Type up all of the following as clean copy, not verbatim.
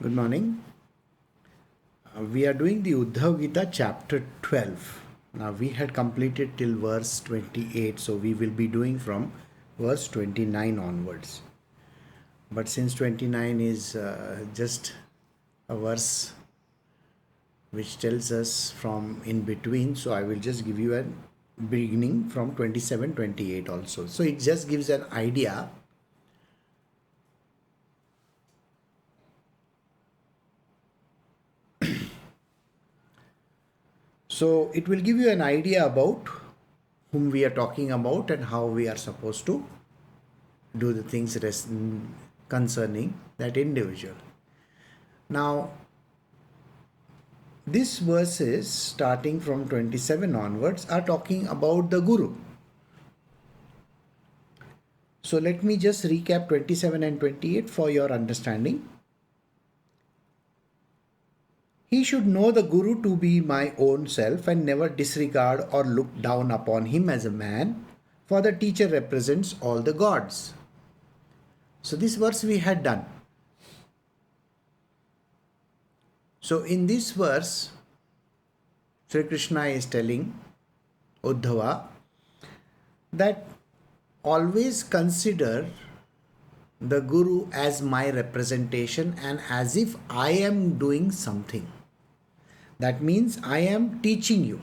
Good morning. We are doing the Uddhav Gita chapter 12. Now we had completed till verse 28, so we will be doing from verse 29 onwards. But since 29 is just a verse which tells us from in between, so I will just give you a beginning from 27 28 also. So it just gives an idea. So it will give you an idea about whom we are talking about and how we are supposed to do the things concerning that individual. Now, these verses starting from 27 onwards are talking about the Guru. So let me just recap 27 and 28 for your understanding. He should know the Guru to be my own self and never disregard or look down upon him as a man, for the teacher represents all the gods. So this verse we had done. So in this verse, Sri Krishna is telling Uddhava that always consider the Guru as my representation and as if I am doing something. That means I am teaching you.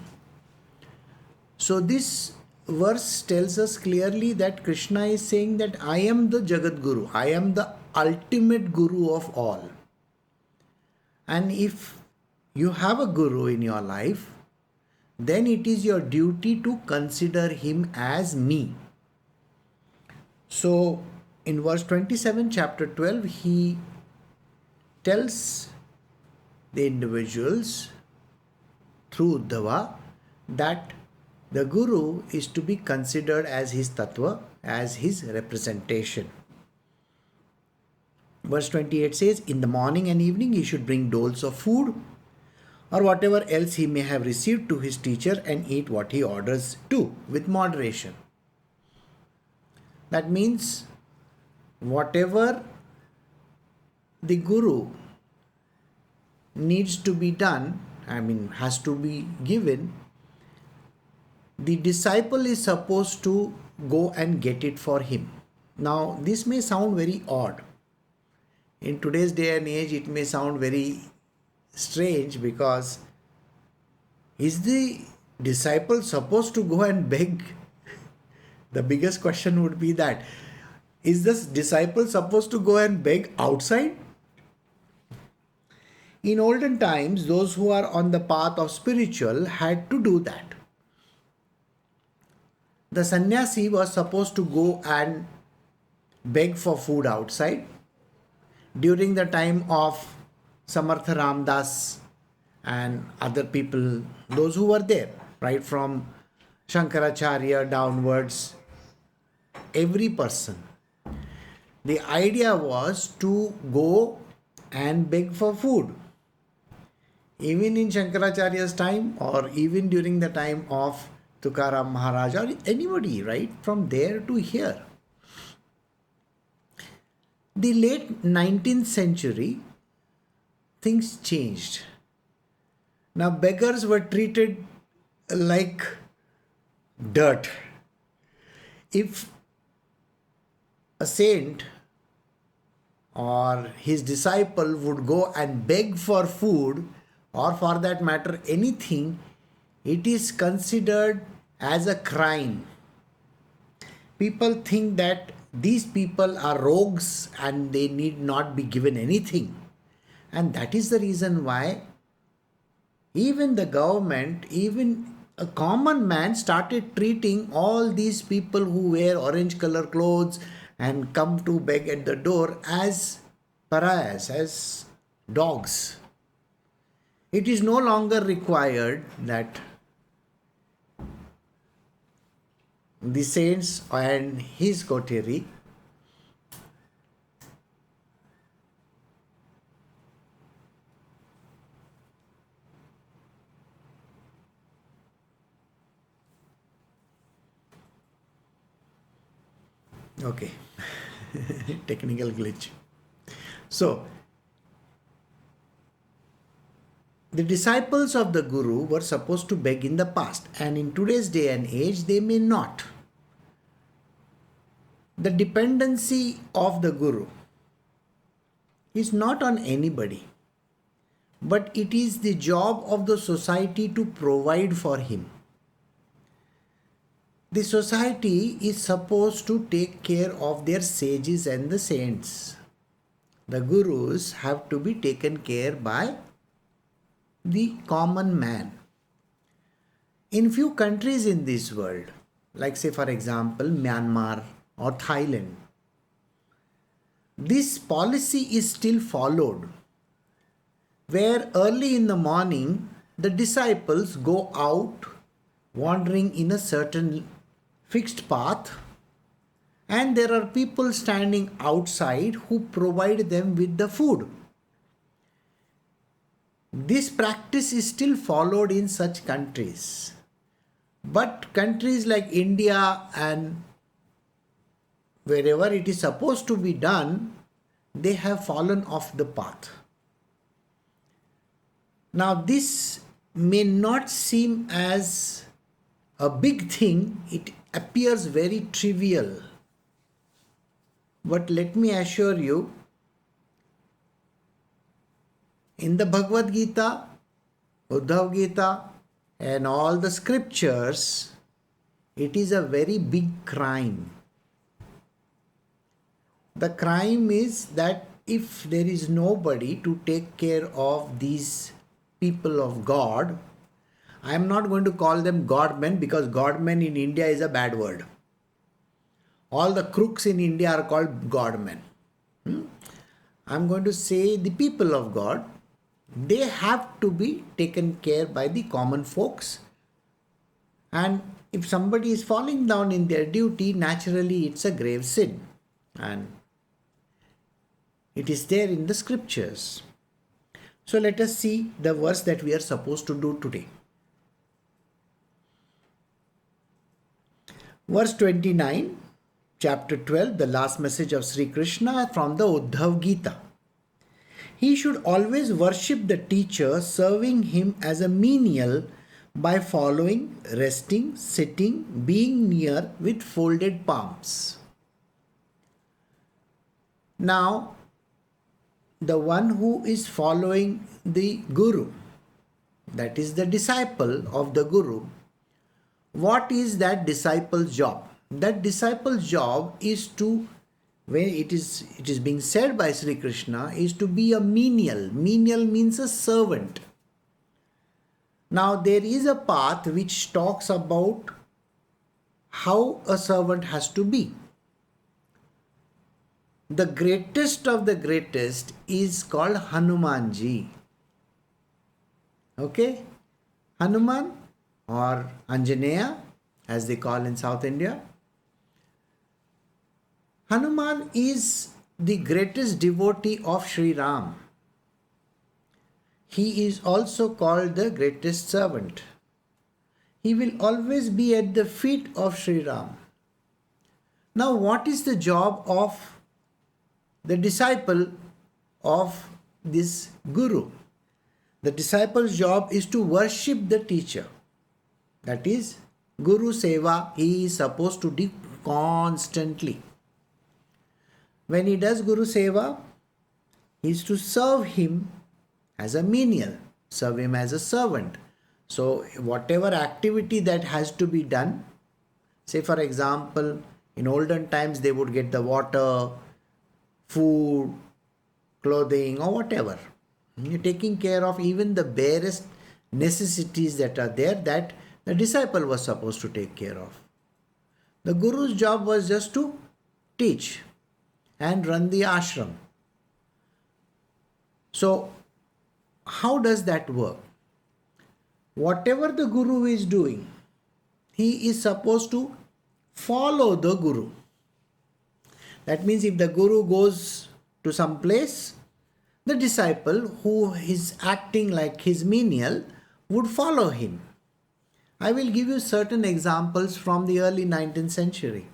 So this verse tells us clearly that Krishna is saying that I am the Jagat Guru. I am the ultimate Guru of all. And if you have a Guru in your life, then it is your duty to consider him as me. So in verse 27, chapter 12, he tells the individuals through Uddhava that the Guru is to be considered as his tattva, as his representation. Verse 28 says, in the morning and evening he should bring doles of food or whatever else he may have received to his teacher and eat what he orders too, with moderation. That means whatever the Guru needs to be done, has to be given, the disciple is supposed to go and get it for him. Now, this may sound very odd. In today's day and age, it may sound very strange because is the disciple supposed to go and beg? The biggest question would be that, is this disciple supposed to go and beg outside? In olden times, those who are on the path of spiritual had to do that. The sannyasi was supposed to go and beg for food outside. During the time of Samartha Ramdas and other people, those who were there, right from Shankaracharya downwards, every person, the idea was to go and beg for food. Even in Shankaracharya's time or even during the time of Tukaram Maharaj or anybody, right, from there to here. The late 19th century, things changed. Now beggars were treated like dirt. If a saint or his disciple would go and beg for food, or for that matter anything, it is considered as a crime. People think that these people are rogues and they need not be given anything. And that is the reason why even the government, even a common man started treating all these people who wear orange color clothes and come to beg at the door as pariahs, as dogs. It is no longer required that the saints and his coterie okay technical glitch. So The disciples of the Guru were supposed to beg in the past, and in today's day and age, they may not. The dependency of the Guru is not on anybody, but it is the job of the society to provide for him. The society is supposed to take care of their sages and the saints. The gurus have to be taken care by the common man. In few countries in this world, like say for example Myanmar or Thailand, this policy is still followed, where early in the morning the disciples go out wandering in a certain fixed path, and there are people standing outside who provide them with the food. This practice is still followed in such countries. But countries like India and wherever it is supposed to be done, they have fallen off the path. Now, this may not seem as a big thing, it appears very trivial. But let me assure you, in the Bhagavad Gita, Uddhav Gita, and all the scriptures, it is a very big crime. The crime is that if there is nobody to take care of these people of God, I am not going to call them godmen because godmen in India is a bad word. All the crooks in India are called godmen. I am going to say the people of God, they have to be taken care by the common folks. And if somebody is falling down in their duty, naturally it's a grave sin. And it is there in the scriptures. So let us see the verse that we are supposed to do today. Verse 29, chapter 12, the last message of Sri Krishna from the Uddhav Gita. He should always worship the teacher, serving him as a menial by following, resting, sitting, being near with folded palms. Now, the one who is following the Guru, that is the disciple of the Guru, what is that disciple's job? That disciple's job is to, when it is being said by Sri Krishna, is to be a menial. Menial means a servant. Now there is a path which talks about how a servant has to be. The greatest of the greatest is called Hanumanji. Okay? Hanuman or Anjaneya, as they call in South India. Hanuman is the greatest devotee of Sri Ram. He is also called the greatest servant. He will always be at the feet of Sri Ram. Now, what is the job of the disciple of this Guru? The disciple's job is to worship the teacher. That is, Guru Seva he is supposed to do constantly. When he does Guru Seva, he is to serve him as a menial, serve him as a servant. So whatever activity that has to be done, say for example, in olden times they would get the water, food, clothing or whatever. You're taking care of even the barest necessities that are there that the disciple was supposed to take care of. The Guru's job was just to teach and run the ashram. So how does that work? Whatever the Guru is doing, he is supposed to follow the Guru. That means if the Guru goes to some place, the disciple who is acting like his menial would follow him. I will give you certain examples from the early 19th century.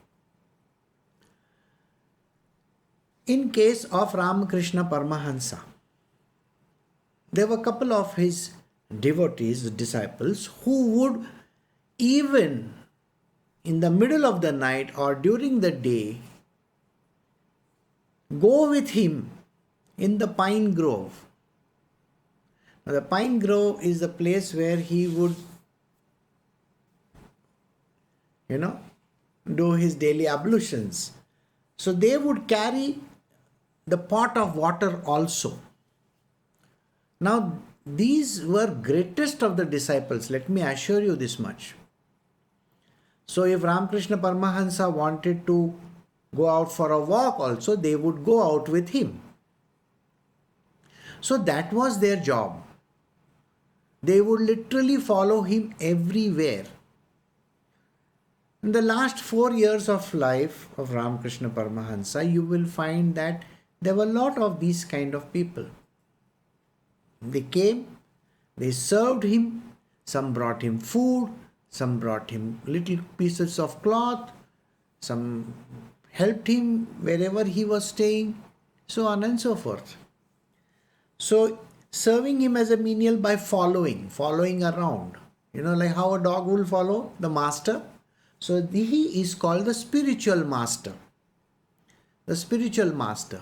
In case of Ramakrishna Paramahansa, there were a couple of his devotees, disciples, who would even in the middle of the night or during the day go with him in the pine grove. Now, the pine grove is the place where he would, do his daily ablutions. So they would carry the pot of water also. Now, these were greatest of the disciples, let me assure you this much. So if Ramakrishna Paramahansa wanted to go out for a walk also, they would go out with him. So that was their job. They would literally follow him everywhere. In the last 4 years of life of Ramakrishna Paramahansa, you will find that there were a lot of these kind of people. They came, they served him, some brought him food, some brought him little pieces of cloth, some helped him wherever he was staying, so on and so forth. So serving him as a menial by following around, like how a dog will follow the master. So he is called the spiritual master. The spiritual master.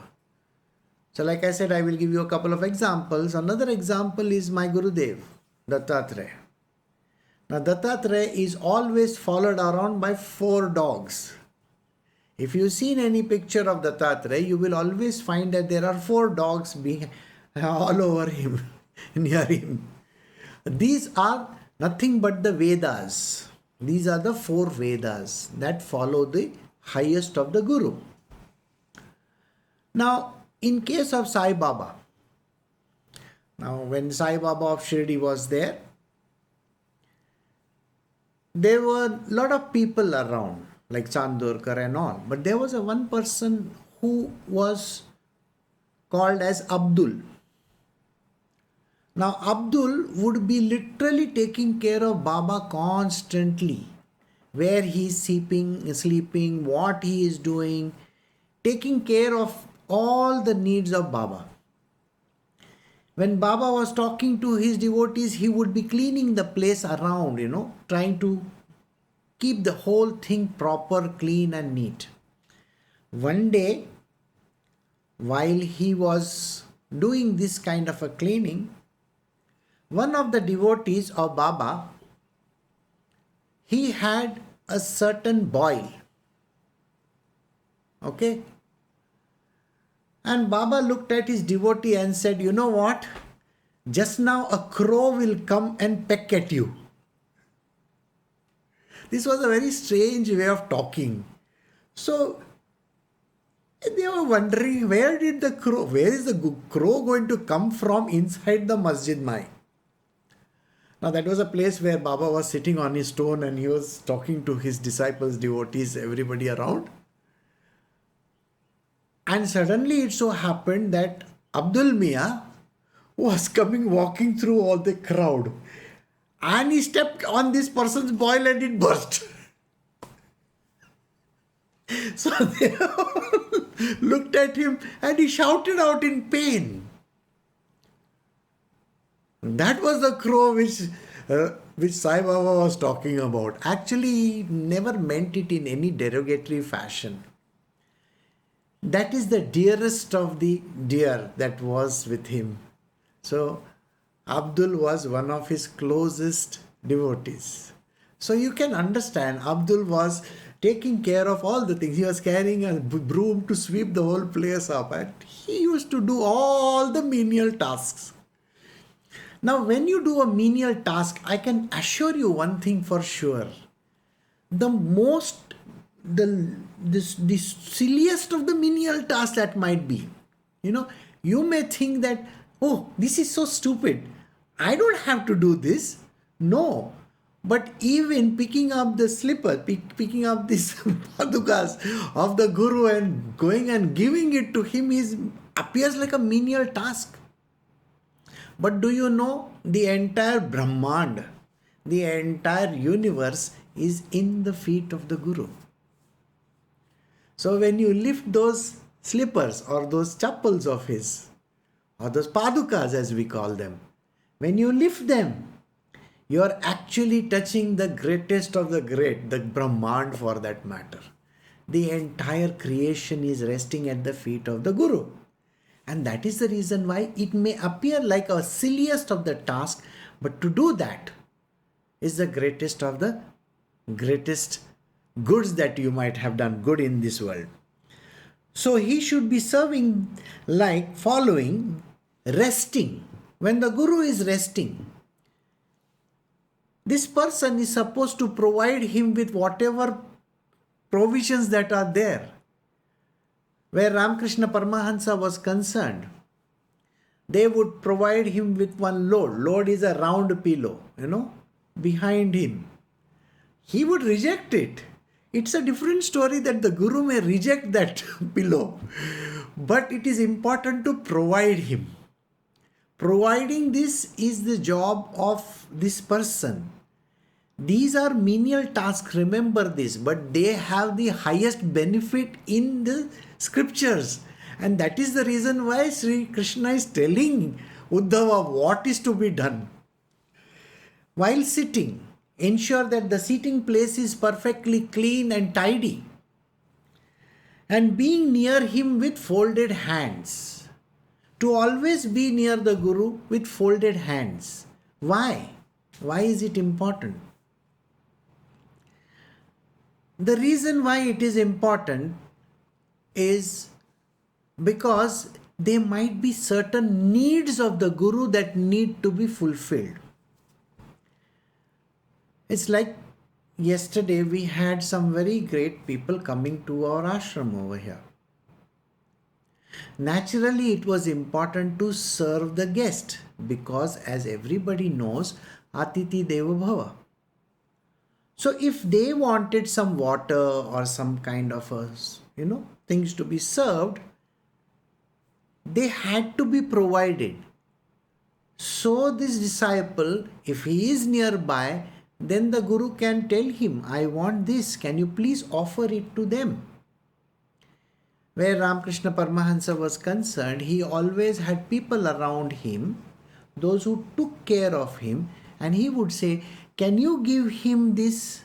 So like I said, I will give you a couple of examples. Another example is my Gurudev, Dattatreya. Now Dattatreya is always followed around by 4 dogs. If you've seen any picture of Dattatreya, you will always find that there are 4 dogs being all over him, near him. These are nothing but the Vedas. These are the 4 Vedas that follow the highest of the Guru. Now, in case of Sai Baba, now when Sai Baba of Shirdi was there were a lot of people around, like Chandorkar and all. But there was one person who was called as Abdul. Now Abdul would be literally taking care of Baba constantly. Where he is sleeping, what he is doing, taking care of all the needs of Baba. When Baba was talking to his devotees, he would be cleaning the place around, trying to keep the whole thing proper, clean and neat. One day, while he was doing this kind of a cleaning, one of the devotees of Baba, he had a certain boil. Okay? And Baba looked at his devotee and said, you know what? Just now a crow will come and peck at you. This was a very strange way of talking. So they were wondering, where is the crow going to come from inside the Masjid Mai? Now that was a place where Baba was sitting on his stone and he was talking to his disciples, devotees, everybody around. And suddenly it so happened that Abdul Mia was walking through all the crowd. And he stepped on this person's boil and it burst. So they all looked at him and he shouted out in pain. That was the crow which Sai Baba was talking about. Actually, he never meant it in any derogatory fashion. That is the dearest of the dear that was with him. So Abdul was one of his closest devotees. So you can understand, Abdul was taking care of all the things. He was carrying a broom to sweep the whole place up, and he used to do all the menial tasks. Now, when you do a menial task, I can assure you one thing for sure. The silliest of the menial tasks that might be, you may think that, oh, this is so stupid. I don't have to do this. No. But even picking up the slipper, picking up these padukas of the Guru and going and giving it to him appears like a menial task. But do you know, the entire Brahmand, the entire universe is in the feet of the Guru. So when you lift those slippers or those chappals of his, or those padukas as we call them, When you lift them, you are actually touching the greatest of the great, the Brahman for that matter. The entire creation is resting at the feet of the Guru. And that is the reason why it may appear like a silliest of the task, but to do that is the greatest of the greatest goods that you might have done good in this world. So he should be serving like following, resting. When the Guru is resting, this person is supposed to provide him with whatever provisions that are there. Where Ramakrishna Paramahansa was concerned, they would provide him with one load. Load is a round pillow, behind him. He would reject it. It's a different story that the Guru may reject that pillow. But it is important to provide him. Providing this is the job of this person. These are menial tasks, remember this, but they have the highest benefit in the scriptures. And that is the reason why Sri Krishna is telling Uddhava what is to be done. While sitting, ensure that the sitting place is perfectly clean and tidy. And being near him with folded hands. To always be near the Guru with folded hands. Why? Why is it important? The reason why it is important is because there might be certain needs of the Guru that need to be fulfilled. It's like yesterday we had some very great people coming to our ashram over here. Naturally, it was important to serve the guest because, as everybody knows, Atiti Deva Bhava. So if they wanted some water or some kind of things to be served, they had to be provided. So this disciple, if he is nearby, then the Guru can tell him, I want this, can you please offer it to them? Where Ramakrishna Paramahansa was concerned, he always had people around him, those who took care of him, and he would say, can you give him this?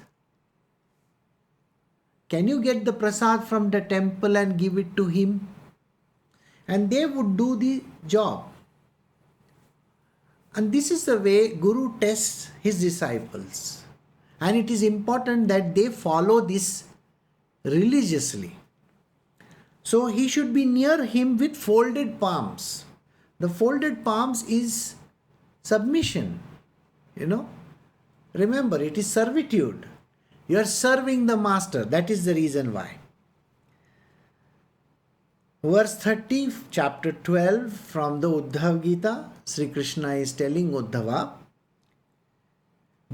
Can you get the prasad from the temple and give it to him? And they would do the job. And this is the way Guru tests his disciples. And it is important that they follow this religiously. So he should be near him with folded palms. The folded palms is submission. Remember, it is servitude. You are serving the master. That is the reason why. Verse 30, chapter 12 from the Uddhav Gita, Sri Krishna is telling Uddhava,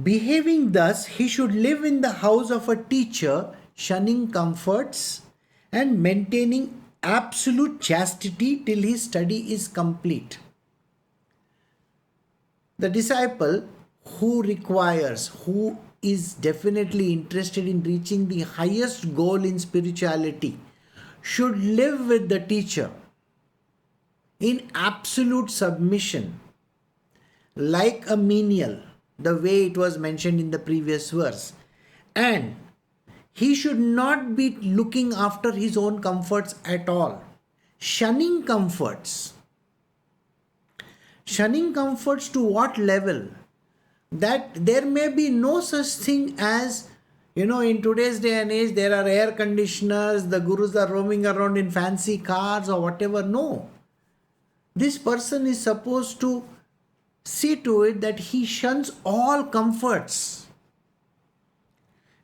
behaving thus, he should live in the house of a teacher, shunning comforts and maintaining absolute chastity till his study is complete. The disciple who is definitely interested in reaching the highest goal in spirituality should live with the teacher in absolute submission, like a menial, the way it was mentioned in the previous verse. And he should not be looking after his own comforts at all. Shunning comforts. Shunning comforts to what level? That there may be no such thing as, in today's day and age, there are air conditioners, the Gurus are roaming around in fancy cars or whatever. No. This person is supposed to see to it that he shuns all comforts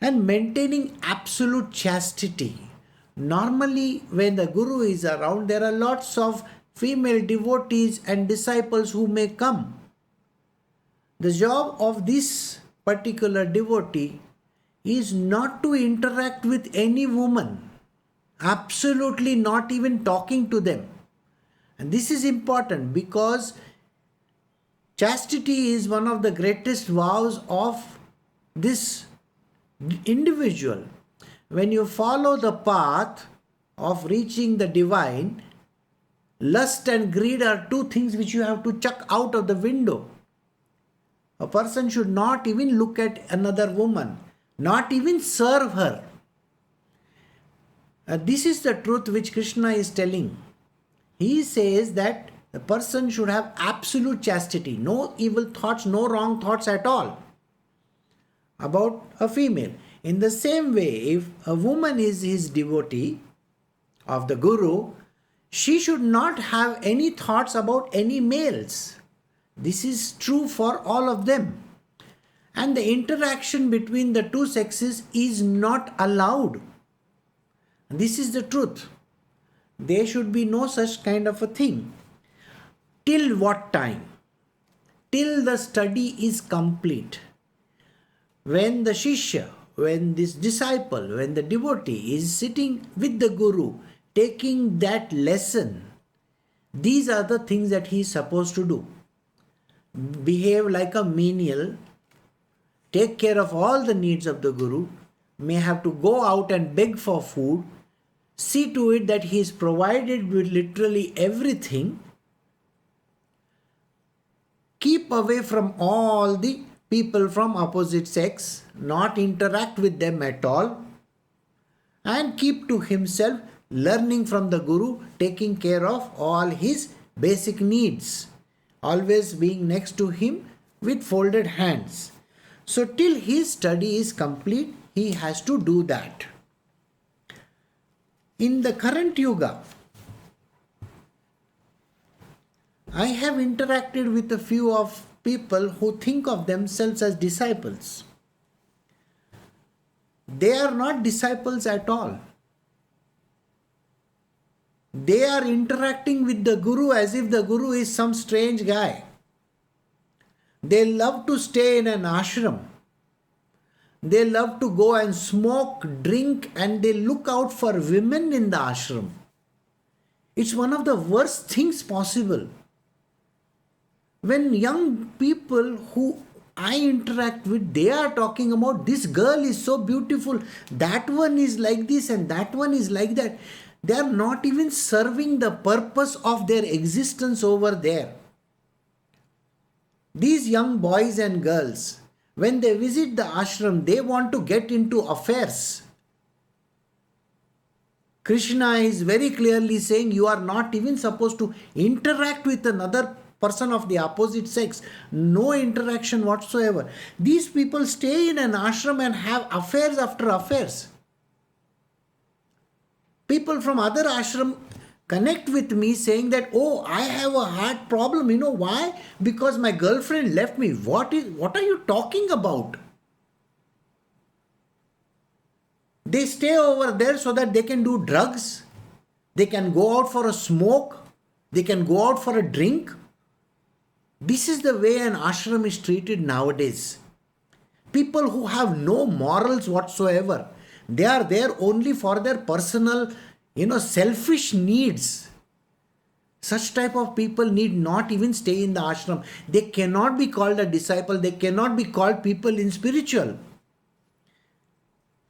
and maintaining absolute chastity. Normally, when the Guru is around, there are lots of female devotees and disciples who may come. The job of this particular devotee is not to interact with any woman. Absolutely not even talking to them. And this is important because chastity is one of the greatest vows of this individual. When you follow the path of reaching the divine, lust and greed are two things which you have to chuck out of the window. A person should not even look at another woman, not even serve her. This is the truth which Krishna is telling. He says that the person should have absolute chastity, no evil thoughts, no wrong thoughts at all about a female. In the same way, if a woman is his devotee of the Guru, she should not have any thoughts about any males. This is true for all of them. And the interaction between the two sexes is not allowed. This is the truth. There should be no such kind of a thing. Till what time? Till the study is complete. When the Shishya, when this disciple, when the devotee is sitting with the Guru, taking that lesson, these are the things that he is supposed to do. Behave like a menial, take care of all the needs of the Guru, may have to go out and beg for food, see to it that he is provided with literally everything, keep away from all the people from opposite sex, not interact with them at all, and keep to himself, learning from the Guru, taking care of all his basic needs, always being next to him with folded hands. So till his study is complete, he has to do that. In the current yuga, I have interacted with a few of people who think of themselves as disciples. They are not disciples at all. They are interacting with the Guru as if the Guru is some strange guy. They love to stay in an ashram. They love to go and smoke, drink, and they look out for women in the ashram. It's one of the worst things possible. When young people who I interact with, they are talking about this girl is so beautiful, that one is like this and that one is like that. They are not even serving the purpose of their existence over there. These young boys and girls, when they visit the ashram, they want to get into affairs. Krishna is very clearly saying you are not even supposed to interact with another person of the opposite sex. No interaction whatsoever. These people stay in an ashram and have affairs after affairs. People from other ashram connect with me saying that, oh, I have a heart problem. You know why? Because my girlfriend left me. What are you talking about? They stay over there so that they can do drugs. They can go out for a smoke. They can go out for a drink. This is the way an ashram is treated nowadays. People who have no morals whatsoever. They are there only for their personal, selfish needs. Such type of people need not even stay in the ashram. They cannot be called a disciple. They cannot be called people in spiritual.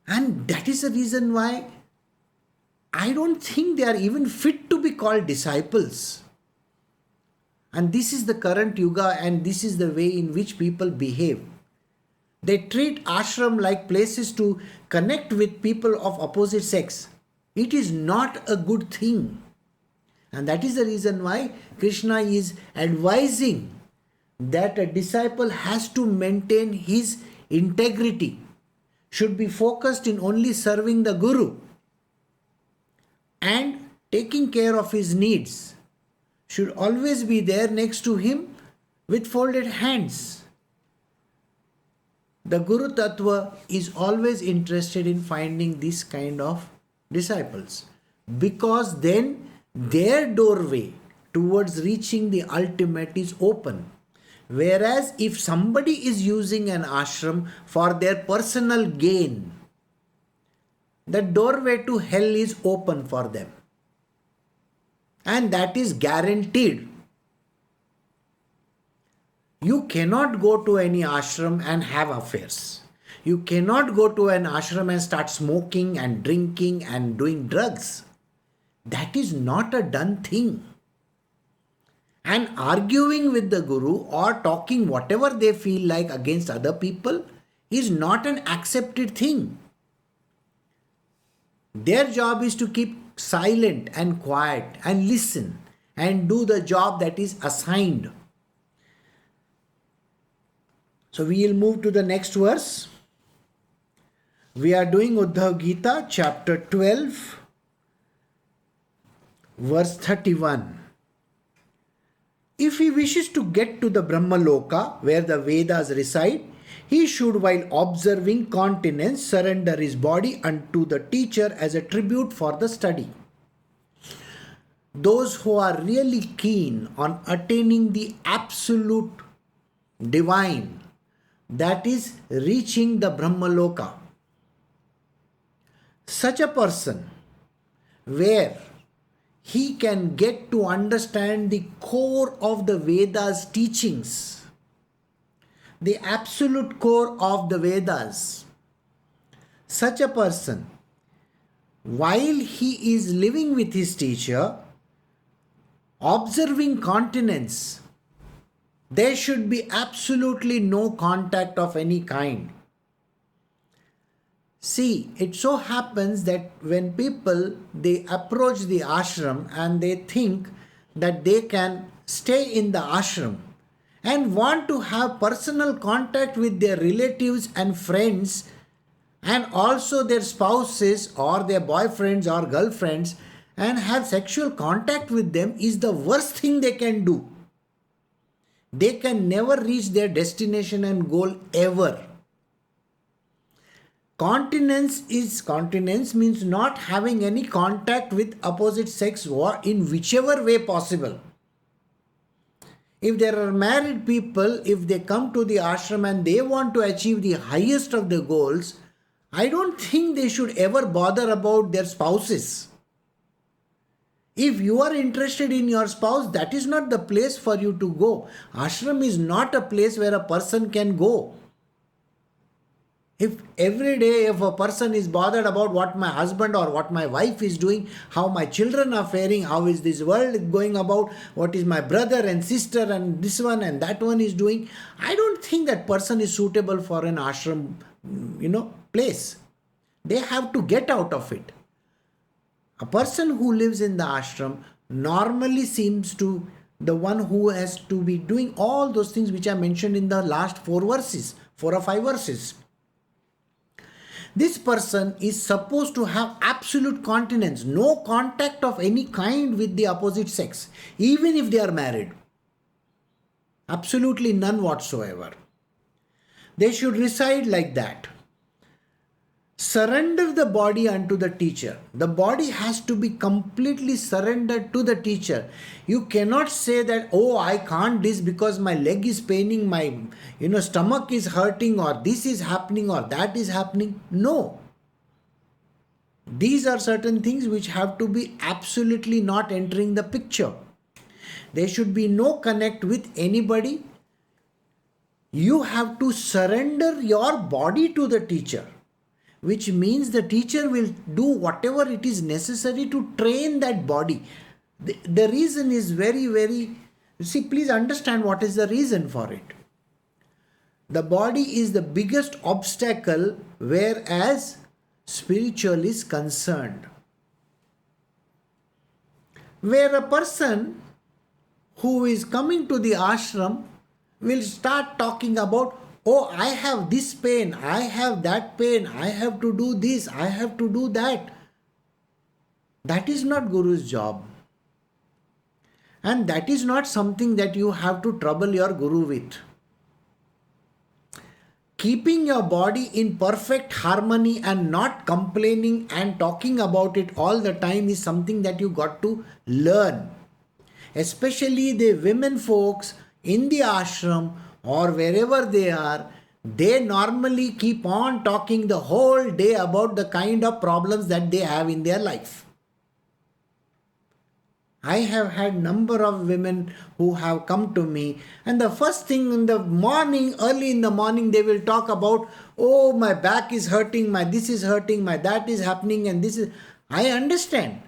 And that is the reason why I don't think they are even fit to be called disciples. And this is the current yuga, and this is the way in which people behave. They treat ashram like places to connect with people of opposite sex. It is not a good thing. And that is the reason why Krishna is advising that a disciple has to maintain his integrity, should be focused in only serving the Guru and taking care of his needs, should always be there next to him with folded hands. The Guru Tattva is always interested in finding this kind of disciples, because then their doorway towards reaching the ultimate is open. Whereas if somebody is using an ashram for their personal gain, the doorway to hell is open for them. And that is guaranteed. You cannot go to any ashram and have affairs. You cannot go to an ashram and start smoking and drinking and doing drugs. That is not a done thing. And arguing with the Guru or talking whatever they feel like against other people is not an accepted thing. Their job is to keep silent and quiet and listen and do the job that is assigned. So we will move to the next verse. We are doing Uddhav Gita chapter 12 verse 31. If he wishes to get to the Brahmaloka where the Vedas reside, he should, while observing continence, surrender his body unto the teacher as a tribute for the study. Those who are really keen on attaining the absolute divine, that is reaching the Brahmaloka, such a person where he can get to understand the core of the Vedas teachings, the absolute core of the Vedas. Such a person, while he is living with his teacher, observing continence, there should be absolutely no contact of any kind. See, it so happens that when people, they approach the ashram and they think that they can stay in the ashram and want to have personal contact with their relatives and friends and also their spouses or their boyfriends or girlfriends and have sexual contact with them, is the worst thing they can do. They can never reach their destination and goal ever. Continence means not having any contact with opposite sex in whichever way possible. If there are married people, if they come to the ashram and they want to achieve the highest of the goals, I don't think they should ever bother about their spouses. If you are interested in your spouse, that is not the place for you to go. Ashram is not a place where a person can go. If every day if a person is bothered about what my husband or what my wife is doing, how my children are faring, how is this world going about, what is my brother and sister and this one and that one is doing, I don't think that person is suitable for an ashram, place. They have to get out of it. A person who lives in the ashram normally seems to the one who has to be doing all those things which I mentioned in the last 4 or 5 verses. This person is supposed to have absolute continence, no contact of any kind with the opposite sex, even if they are married. Absolutely none whatsoever. They should reside like that. Surrender the body unto the teacher. The body has to be completely surrendered to the teacher. You cannot say that, oh, I can't this because my leg is paining, my stomach is hurting, or this is happening or that is happening. No. These are certain things which have to be absolutely not entering the picture. There should be no connect with anybody. You have to surrender your body to the teacher, which means the teacher will do whatever it is necessary to train that body. The reason is very, very, please understand what is the reason for it. The body is the biggest obstacle whereas spiritual is concerned. Where a person who is coming to the ashram will start talking about, oh, I have this pain, I have that pain, I have to do this, I have to do that. That is not Guru's job. And that is not something that you have to trouble your Guru with. Keeping your body in perfect harmony and not complaining and talking about it all the time is something that you got to learn. Especially the women folks in the ashram or wherever they are, they normally keep on talking the whole day about the kind of problems that they have in their life. I have had number of women who have come to me, and the first thing in the morning, early in the morning, they will talk about, oh, my back is hurting, my this is hurting, my that is happening, and this is. I understand.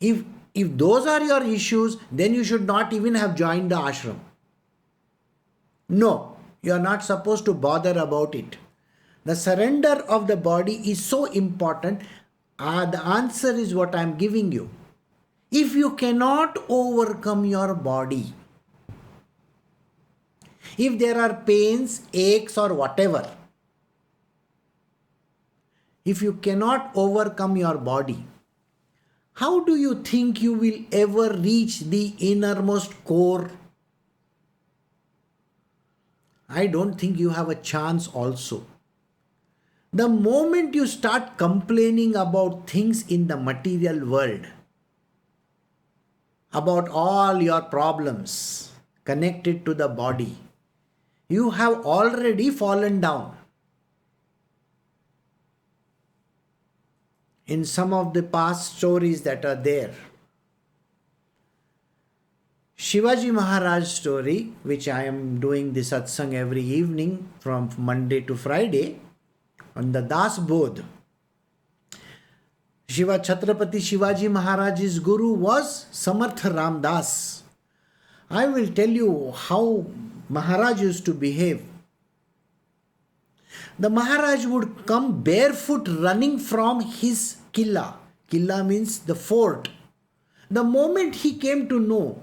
If If those are your issues, then you should not even have joined the ashram. No, you are not supposed to bother about it. The surrender of the body is so important. The answer is what I am giving you. If you cannot overcome your body, if there are pains, aches, or whatever, if you cannot overcome your body, how do you think you will ever reach the innermost core? I don't think you have a chance also. The moment you start complaining about things in the material world, about all your problems connected to the body, you have already fallen down. In some of the past stories that are there, Shivaji Maharaj story, which I am doing the satsang every evening from Monday to Friday, on the Das Bodh, Shiva Chhatrapati Shivaji Maharaj's guru was Samartha Ramdas. I will tell you how Maharaj used to behave. The Maharaj would come barefoot running from his killa. Killa means the fort. The moment he came to know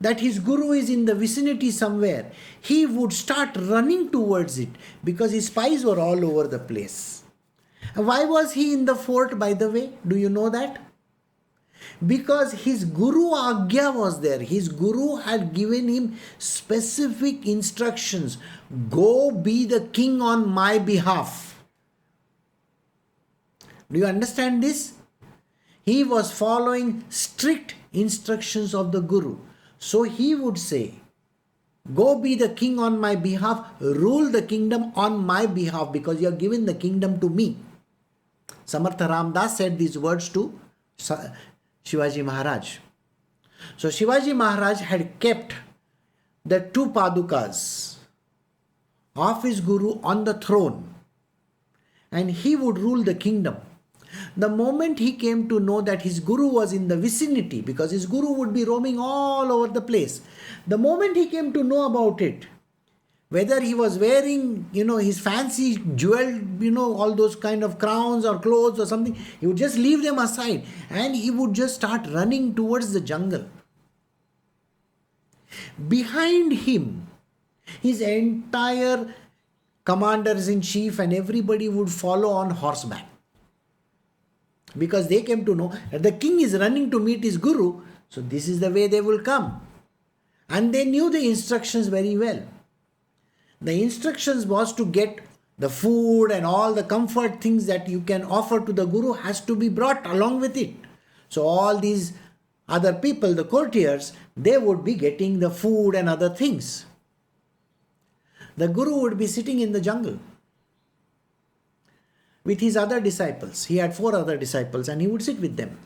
that his guru is in the vicinity somewhere, he would start running towards it because his spies were all over the place. Why was he in the fort, by the way? Do you know that? Because his guru Agya was there. His guru had given him specific instructions. Go be the king on my behalf. Do you understand this? He was following strict instructions of the guru. So he would say, go be the king on my behalf, rule the kingdom on my behalf because you have given the kingdom to me. Samartha Ramdas said these words to Shivaji Maharaj. So Shivaji Maharaj had kept the two padukas of his guru on the throne and he would rule the kingdom. The moment he came to know that his guru was in the vicinity, because his guru would be roaming all over the place, the moment he came to know about it, whether he was wearing, his fancy jeweled, all those kind of crowns or clothes or something, he would just leave them aside and he would just start running towards the jungle. Behind him, his entire commanders-in-chief and everybody would follow on horseback. Because they came to know that the king is running to meet his guru, so this is the way they will come. And they knew the instructions very well. The instructions was to get the food and all the comfort things that you can offer to the guru has to be brought along with it. So all these other people, the courtiers, they would be getting the food and other things. The guru would be sitting in the jungle with his other disciples. He had 4 other disciples and he would sit with them.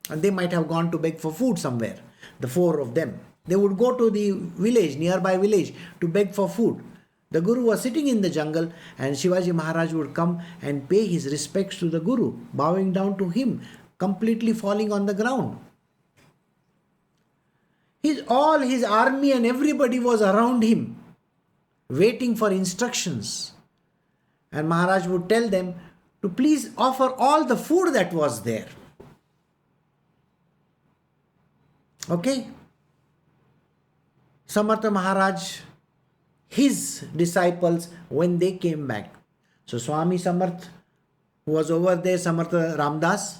And they might have gone to beg for food somewhere, the 4 of them. They would go to the village, nearby village, to beg for food. The guru was sitting in the jungle and Shivaji Maharaj would come and pay his respects to the guru, bowing down to him, completely falling on the ground. All his army and everybody was around him, waiting for instructions. And Maharaj would tell them to please offer all the food that was there. Okay? Samartha Maharaj, his disciples, when they came back. So Swami Samarth, who was over there, Samartha Ramdas,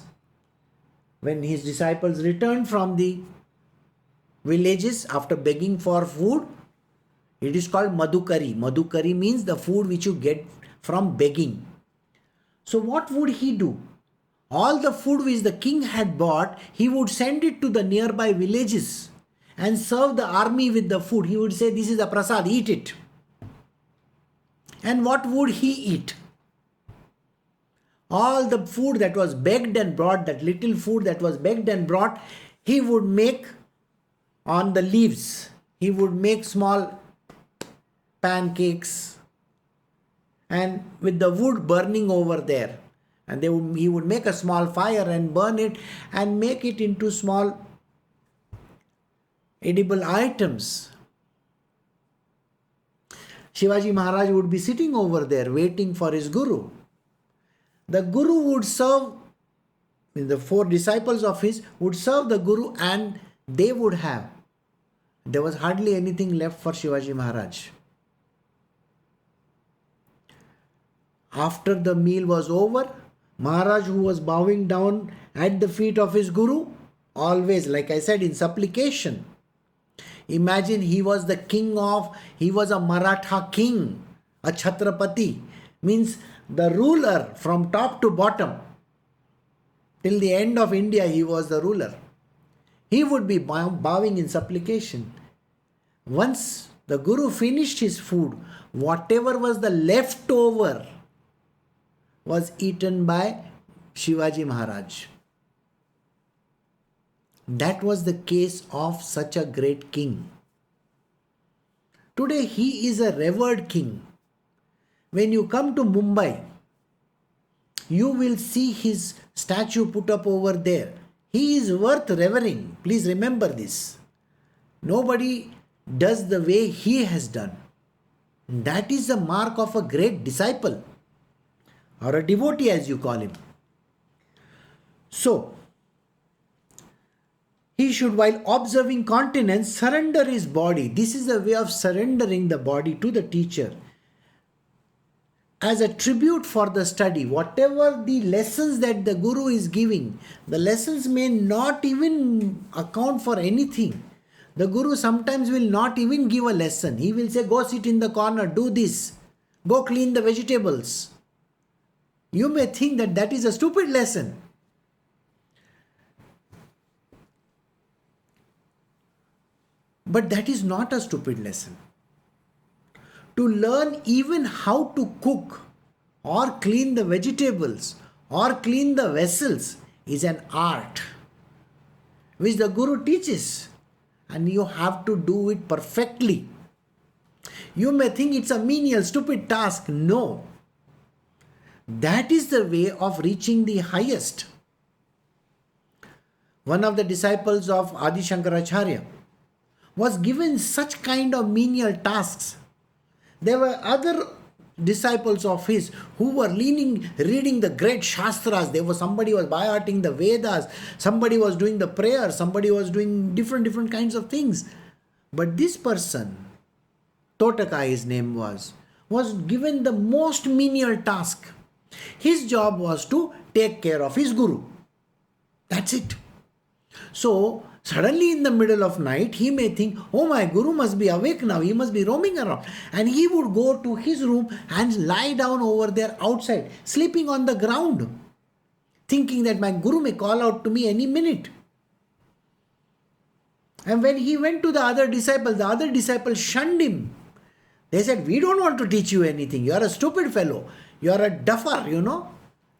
when his disciples returned from the villages after begging for food, it is called Madhukari. Madhukari means the food which you get from begging. So what would he do? All the food which the king had bought, he would send it to the nearby villages and serve the army with the food. He would say, this is a prasad, eat it. And what would he eat? All the food that was begged and brought, that little food that was begged and brought, he would make on the leaves. He would make small pancakes and with the wood burning over there. And he would make a small fire and burn it and make it into small edible items. Shivaji Maharaj would be sitting over there waiting for his guru. The guru would serve, the four disciples of his would serve the guru and they would have. There was hardly anything left for Shivaji Maharaj. After the meal was over, Maharaj, who was bowing down at the feet of his guru, always, like I said, in supplication. Imagine he was he was a Maratha king, a Chhatrapati, means the ruler from top to bottom. Till the end of India, he was the ruler. He would be bowing in supplication. Once the guru finished his food, whatever was the leftover was eaten by Shivaji Maharaj. That was the case of such a great king. Today he is a revered king. When you come to Mumbai, you will see his statue put up over there. He is worth revering. Please remember this. Nobody does the way he has done. That is the mark of a great disciple, or a devotee as you call him. So, he should, while observing continence, surrender his body. This is a way of surrendering the body to the teacher as a tribute for the study. Whatever the lessons that the guru is giving, the lessons may not even account for anything. The guru sometimes will not even give a lesson. He will say, go sit in the corner, do this, go clean the vegetables. You may think that that is a stupid lesson. But that is not a stupid lesson. To learn even how to cook or clean the vegetables or clean the vessels is an art which the guru teaches, and you have to do it perfectly. You may think it's a menial, stupid task. No. That is the way of reaching the highest. One of the disciples of Adi Shankaracharya was given such kind of menial tasks. There were other disciples of his who were reading the great Shastras. Somebody was by-hearting the Vedas, somebody was doing the prayer, somebody was doing different kinds of things. But this person, Totaka his name was given the most menial task. His job was to take care of his guru. That's it. So, suddenly in the middle of night, he may think, oh, my guru must be awake now, he must be roaming around. And he would go to his room and lie down over there outside, sleeping on the ground, thinking that my guru may call out to me any minute. And when he went to the other disciples shunned him. They said, we don't want to teach you anything. You are a stupid fellow. You are a duffer,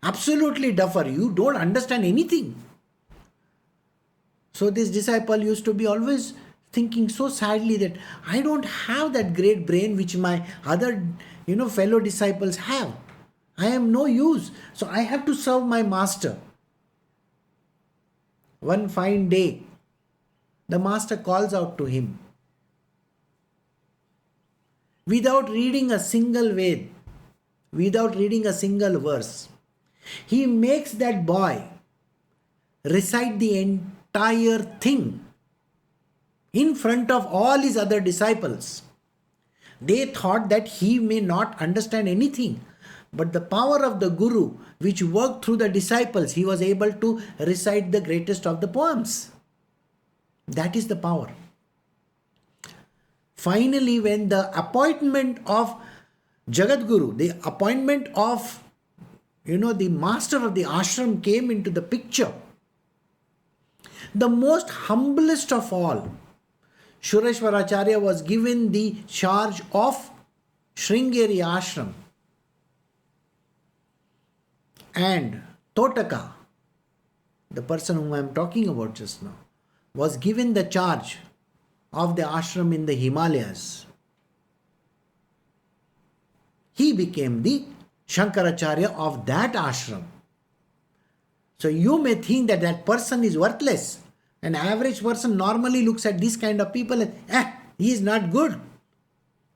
Absolutely duffer. You don't understand anything. So this disciple used to be always thinking so sadly that I don't have that great brain which my other, fellow disciples have. I am no use. So I have to serve my master. One fine day, the master calls out to him. Without reading a single Ved, without reading a single verse, he makes that boy recite the entire thing in front of all his other disciples. They thought that he may not understand anything, but the power of the guru which worked through the disciples, he was able to recite the greatest of the poems. That is the power. Finally, when the appointment of Jagadguru, the appointment of the master of the ashram came into the picture, the most humblest of all, Shureshwaracharya was given the charge of Sringeri ashram, and Totaka, the person whom I am talking about just now, was given the charge of the ashram in the Himalayas. He became the Shankaracharya of that ashram. So you may think that that person is worthless. An average person normally looks at this kind of people and, he is not good.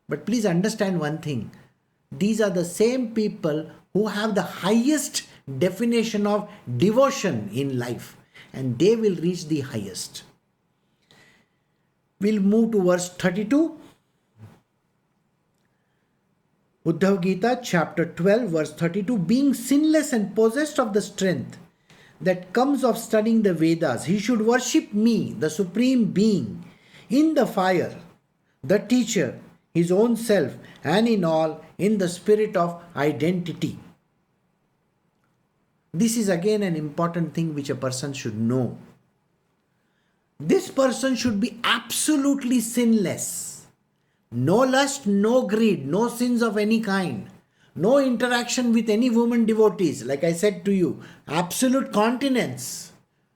But please understand one thing. These are the same people who have the highest definition of devotion in life, and they will reach the highest. We'll move to verse 32. Uddhav Gita, chapter 12, verse 32. Being sinless and possessed of the strength that comes of studying the Vedas, he should worship me, the Supreme Being, in the fire, the teacher, his own self, and in all, in the spirit of identity. This is again an important thing which a person should know. This person should be absolutely sinless. No lust, no greed, no sins of any kind. No interaction with any woman devotees. Like I said to you, absolute continence.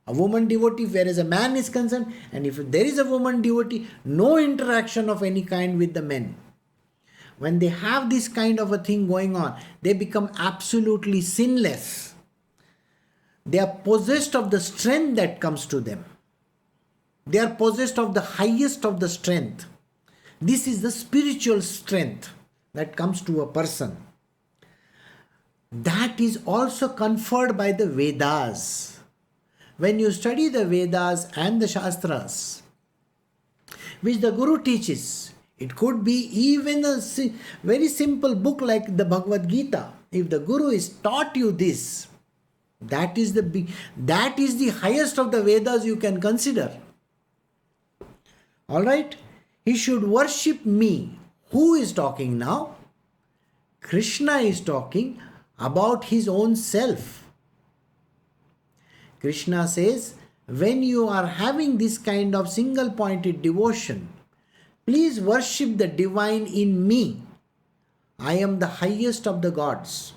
A woman devotee, whereas a man is concerned, and if there is a woman devotee, no interaction of any kind with the men. When they have this kind of a thing going on, they become absolutely sinless. They are possessed of the strength that comes to them. They are possessed of the highest of the strength. This is the spiritual strength that comes to a person. That is also conferred by the Vedas. When you study the Vedas and the Shastras, which the Guru teaches, it could be even a very simple book like the Bhagavad Gita. If the Guru is taught you this, that is the highest of the Vedas you can consider. Alright? He should worship me. Who is talking now? Krishna is talking about his own self. Krishna says, when you are having this kind of single-pointed devotion, please worship the divine in me. I am the highest of the gods.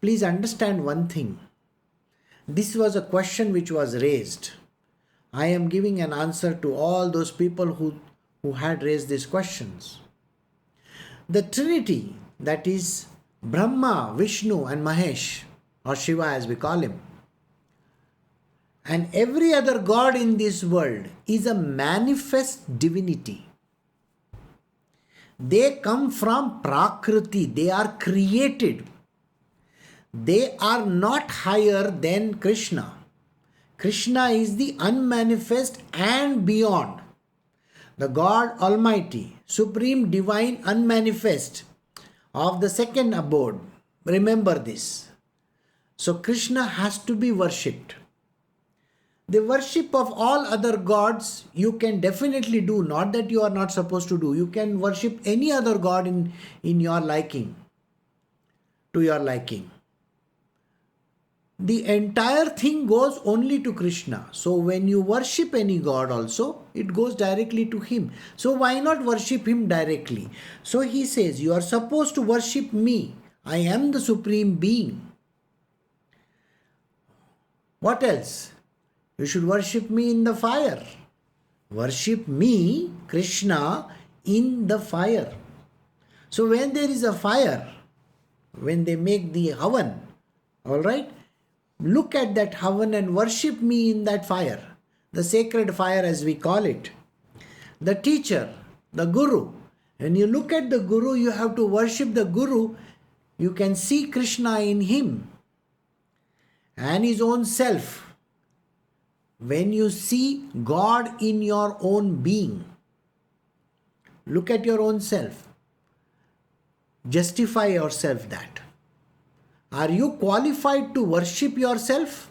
Please understand one thing. This was a question which was raised. I am giving an answer to all those people who had raised these questions. The Trinity, that is Brahma, Vishnu and Mahesh, or Shiva as we call him, and every other god in this world is a manifest divinity. They come from Prakriti, they are created. They are not higher than Krishna. Krishna is the unmanifest and beyond. The God Almighty, Supreme Divine Unmanifest of the second abode. Remember this. So Krishna has to be worshipped. The worship of all other gods you can definitely do, not that you are not supposed to do. You can worship any other god in your liking, to your liking. The entire thing goes only to Krishna. So when you worship any god also, it goes directly to him. So why not worship him directly? So he says, you are supposed to worship me. I am the Supreme Being. What else? You should worship me in the fire. Worship me, Krishna, in the fire. So when there is a fire, when they make the havan, alright, look at that havan and worship me in that fire. The sacred fire as we call it. The teacher, the Guru. When you look at the Guru, you have to worship the Guru. You can see Krishna in him and his own self. When you see God in your own being, look at your own self. Justify yourself that. Are you qualified to worship yourself?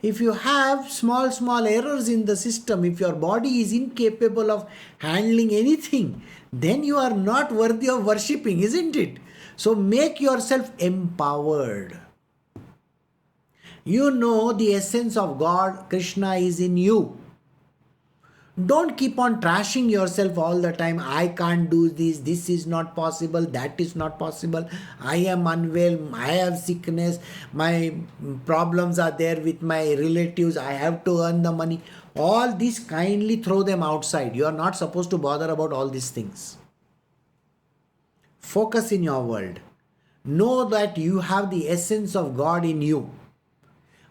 If you have small errors in the system, if your body is incapable of handling anything, then you are not worthy of worshipping, isn't it? So make yourself empowered. You know the essence of God, Krishna, is in you. Don't keep on trashing yourself all the time. I can't do this is not possible, that is not possible. I am unwell, I have sickness, my problems are there with my relatives, I have to earn the money. All this, kindly throw them outside. You are not supposed to bother about all these things. Focus in your world. Know that you have the essence of God in you.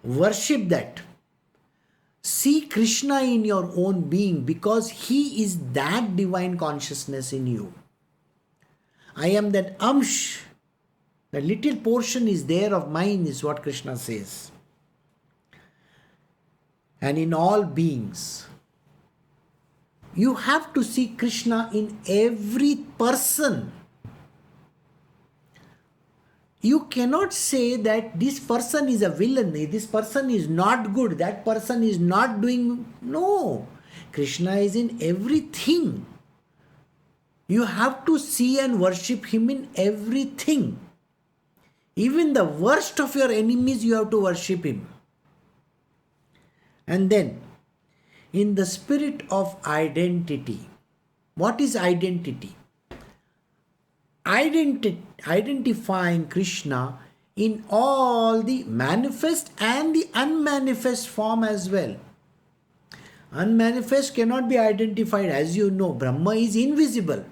Worship that. see Krishna in your own being, because he is that divine consciousness in you. I am that amsh, the little portion is there of mine, is what Krishna says. And in all beings, you have to see Krishna in every person. You cannot say that this person is a villain, this person is not good, that person is not doing. No, Krishna is in everything. You have to see and worship him in everything. Even the worst of your enemies, you have to worship him. And then, in the spirit of identity. What is identity? Identifying Krishna in all the manifest and the unmanifest form as well. Unmanifest cannot be identified, as you know. Brahma is invisible.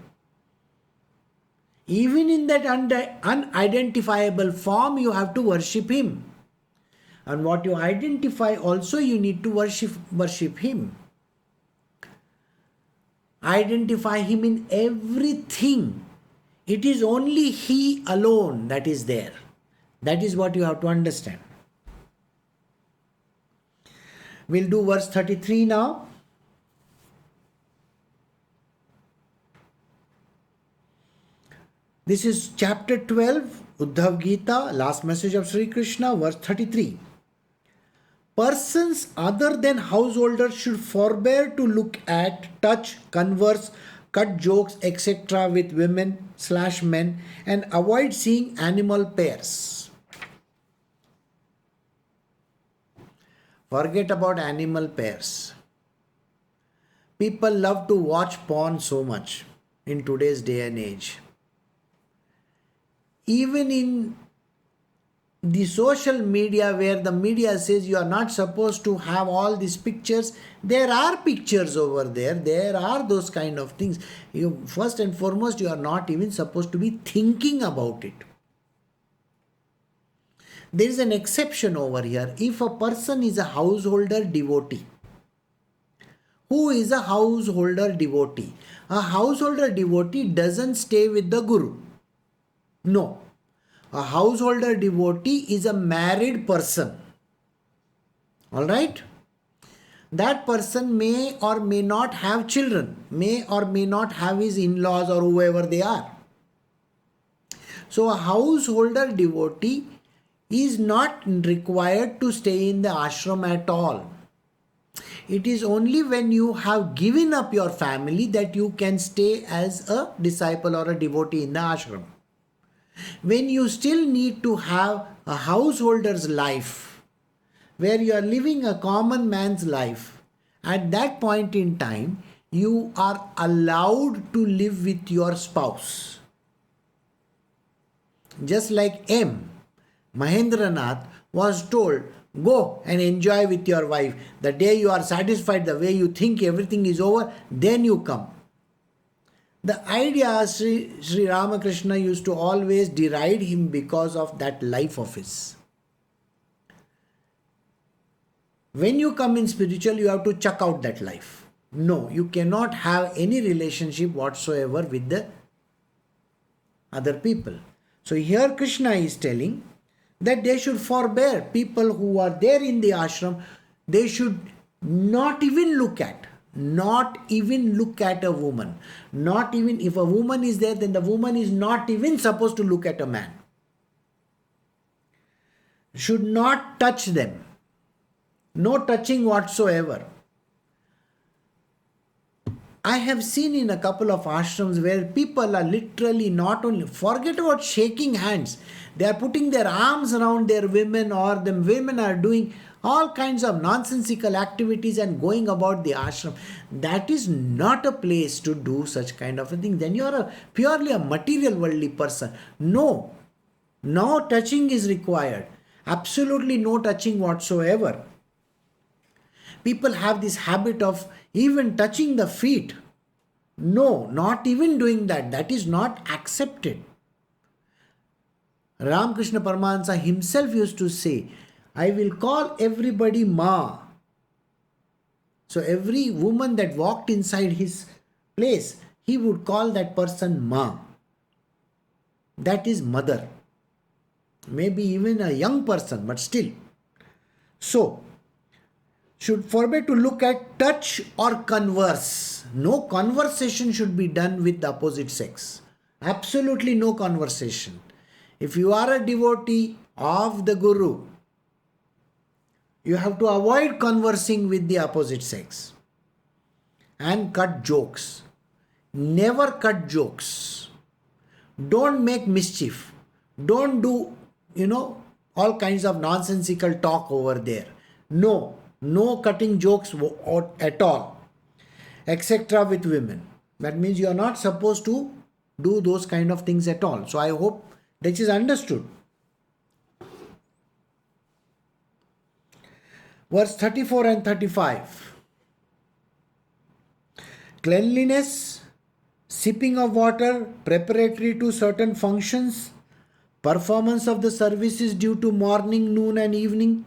Even in that unidentifiable form, you have to worship him. And what you identify also, you need to worship him. Identify him in everything. It is only he alone that is there. That is what you have to understand. We'll do verse 33 now. This is chapter 12, Uddhav Gita, last message of Sri Krishna, verse 33. Persons other than householders should forbear to look at, touch, converse, cut jokes, etc. with women/men and avoid seeing animal pairs. Forget about animal pairs. People love to watch porn so much in today's day and age. Even in the social media, where the media says you are not supposed to have all these pictures, there are pictures over there. There are those kind of things. You, first and foremost, you are not even supposed to be thinking about it. There is an exception over here. If a person is a householder devotee. Who is a householder devotee? A householder devotee doesn't stay with the Guru. No. A householder devotee is a married person. Alright? That person may or may not have children, may or may not have his in-laws or whoever they are. So a householder devotee is not required to stay in the ashram at all. It is only when you have given up your family that you can stay as a disciple or a devotee in the ashram. When you still need to have a householder's life, where you are living a common man's life, at that point in time, you are allowed to live with your spouse. Just like Mahendranath was told, go and enjoy with your wife. The day you are satisfied, the way you think everything is over, then you come. The idea, Sri Ramakrishna used to always deride him because of that life of his. When you come in spiritual, you have to chuck out that life. No, you cannot have any relationship whatsoever with the other people. So here Krishna is telling that they should forbear. People who are there in the ashram, they should not even look at a woman. Not even if a woman is there, then the woman is not even supposed to look at a man. Should not touch them. No touching whatsoever. I have seen in a couple of ashrams where people are literally not only, forget about shaking hands, they are putting their arms around their women, or the women are doing all kinds of nonsensical activities and going about the ashram. That is not a place to do such kind of a thing. Then you are purely a material worldly person. No touching is required. Absolutely no touching whatsoever. People have this habit of even touching the feet. No, not even doing that. That is not accepted. Ramakrishna Paramahansa himself used to say, I will call everybody Ma. So every woman that walked inside his place, he would call that person Ma. That is mother. Maybe even a young person, but still. So, should forbid to look at, touch, or converse. No conversation should be done with the opposite sex. Absolutely no conversation. If you are a devotee of the Guru, you have to avoid conversing with the opposite sex. And cut jokes. Never cut jokes. Don't make mischief. Don't do, all kinds of nonsensical talk over there. No cutting jokes at all, etc. with women. That means you are not supposed to do those kind of things at all. So I hope this is understood. Verse 34 and 35. Cleanliness, sipping of water preparatory to certain functions, performance of the services due to morning, noon and evening,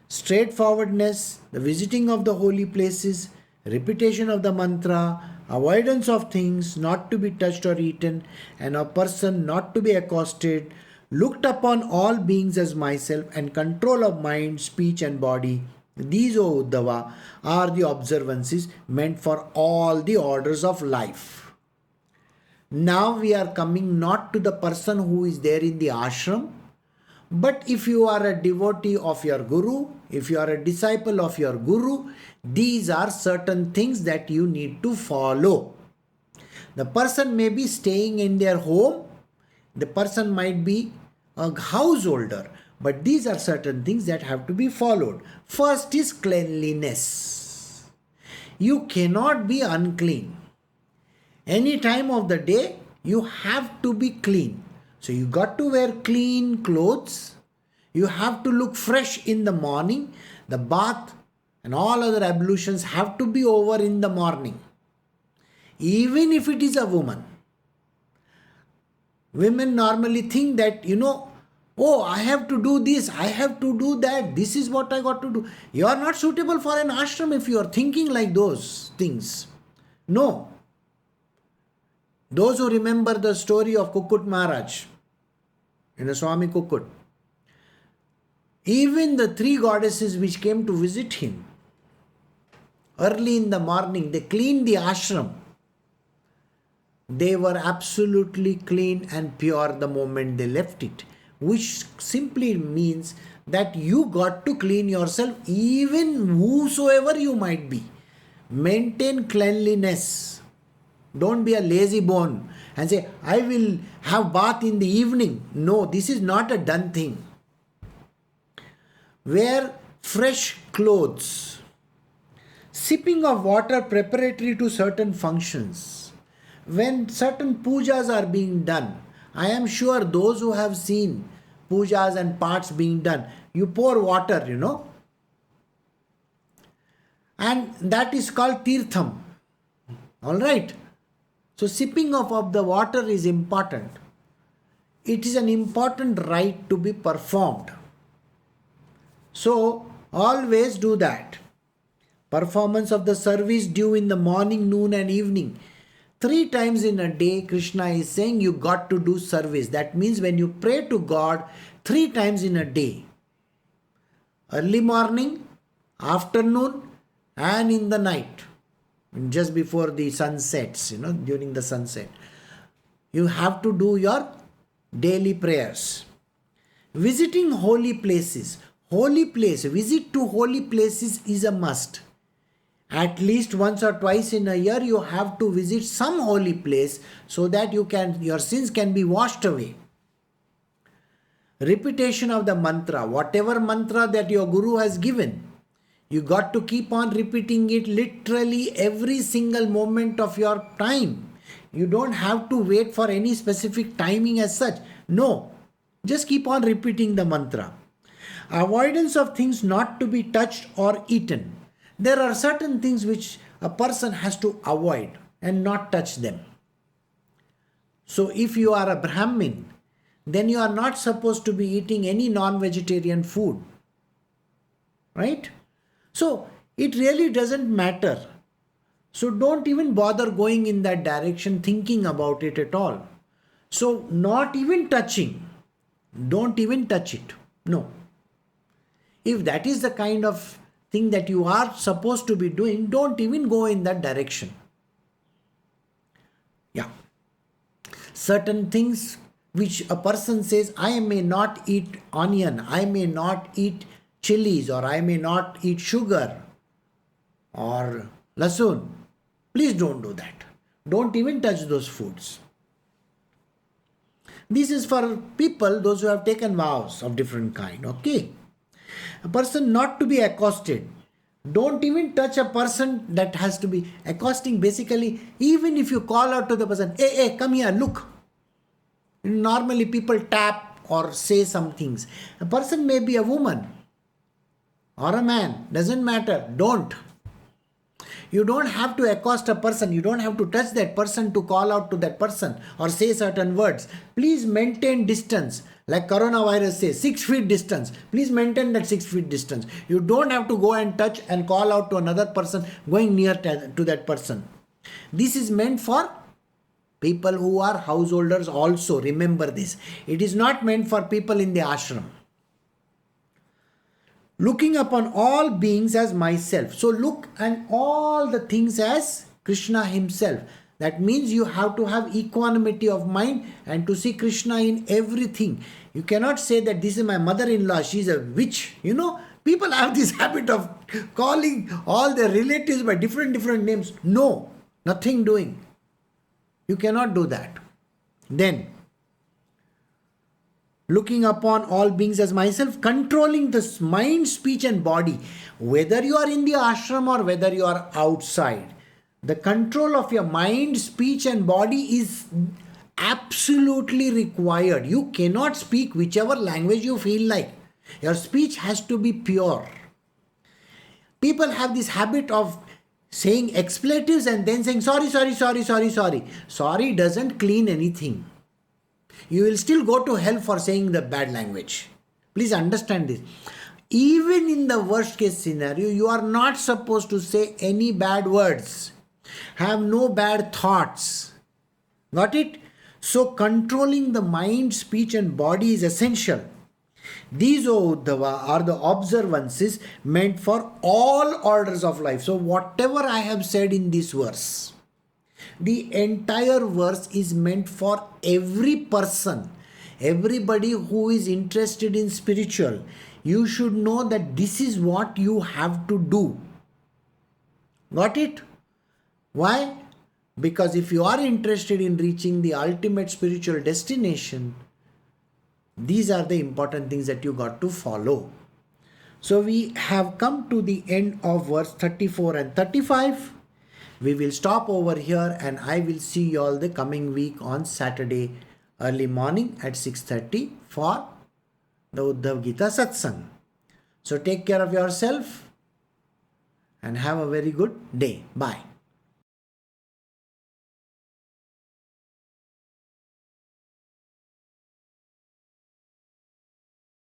straightforwardness, the visiting of the holy places, repetition of the mantra, avoidance of things not to be touched or eaten, and a person not to be accosted, looked upon all beings as myself, and control of mind, speech and body. These, O Uddhava, are the observances meant for all the orders of life. Now we are coming not to the person who is there in the ashram, but if you are a devotee of your Guru, if you are a disciple of your Guru, these are certain things that you need to follow. The person may be staying in their home, the person might be a householder, but these are certain things that have to be followed. First is cleanliness. You cannot be unclean. Any time of the day, you have to be clean. So you got to wear clean clothes. You have to look fresh in the morning. The bath and all other ablutions have to be over in the morning. Even if it is a woman. Women normally think that, oh, I have to do this, I have to do that, this is what I got to do. You are not suitable for an ashram if you are thinking like those things. No. Those who remember the story of Kukut Maharaj, Swami Kukut, even the three goddesses which came to visit him, early in the morning, they cleaned the ashram. They were absolutely clean and pure the moment they left it, which simply means that you got to clean yourself even whosoever you might be. Maintain cleanliness. Don't be a lazy bone and say, I will have bath in the evening. No, this is not a done thing. Wear fresh clothes. Sipping of water preparatory to certain functions. When certain pujas are being done, I am sure those who have seen pujas and parts being done, you pour water, and that is called tirtham. Alright. So sipping of the water is important. It is an important rite to be performed. So always do that. Performance of the service due in the morning, noon and evening. 3 times in a day, Krishna is saying you got to do service. That means when you pray to God 3 times in a day. Early morning, afternoon and in the night. Just before the sun sets, during the sunset. You have to do your daily prayers. Visiting holy places. Visit to holy places is a must. At least once or twice in a year you have to visit some holy place so that your sins can be washed away. Repetition of the mantra. Whatever mantra that your Guru has given, you got to keep on repeating it literally every single moment of your time. You don't have to wait for any specific timing as such. No, just keep on repeating the mantra. Avoidance of things not to be touched or eaten. There are certain things which a person has to avoid and not touch them. So if you are a Brahmin, then you are not supposed to be eating any non-vegetarian food. Right? So It really doesn't matter. So don't even bother going in that direction, thinking about it at all. So not even touching. Don't even touch it. No. If that is the kind of thing that you are supposed to be doing, don't even go in that direction. Yeah. Certain things which a person says, I may not eat onion, I may not eat chilies, or I may not eat sugar or lasun. Please don't do that. Don't even touch those foods. This is for people, those who have taken vows of different kind. Okay. A person not to be accosted. Don't even touch a person that has to be accosting. Basically, even if you call out to the person, hey, come here, look. Normally people tap or say some things. A person may be a woman or a man, doesn't matter. Don't. You don't have to accost a person. You don't have to touch that person to call out to that person or say certain words. Please maintain distance. Like coronavirus says, 6 feet distance. Please maintain that 6 feet distance. You don't have to go and touch and call out to another person going near to that person. This is meant for people who are householders also. Remember this. It is not meant for people in the ashram. Looking upon all beings as myself. So look at all the things as Krishna himself. That means you have to have equanimity of mind and to see Krishna in everything. You cannot say that this is my mother-in-law, she's a witch. People have this habit of calling all their relatives by different names. No, nothing doing. You cannot do that. Then, looking upon all beings as myself, controlling the mind, speech and body. Whether you are in the ashram or whether you are outside, the control of your mind, speech and body is absolutely required. You cannot speak whichever language you feel like. Your speech has to be pure. People have this habit of saying expletives and then saying sorry. Sorry doesn't clean anything. You will still go to hell for saying the bad language. Please understand this. Even in the worst case scenario, you are not supposed to say any bad words. Have no bad thoughts. Got it? So controlling the mind, speech and body is essential. These, O Uddhava, are the observances meant for all orders of life. So whatever I have said in this verse, the entire verse is meant for every person, everybody who is interested in spiritual. You should know that this is what you have to do. Got it? Why? Because if you are interested in reaching the ultimate spiritual destination, these are the important things that you got to follow. So we have come to the end of verse 34 and 35. We will stop over here and I will see you all the coming week on Saturday early morning at 6:30 for the Uddhav Gita Satsang. So take care of yourself and have a very good day. Bye.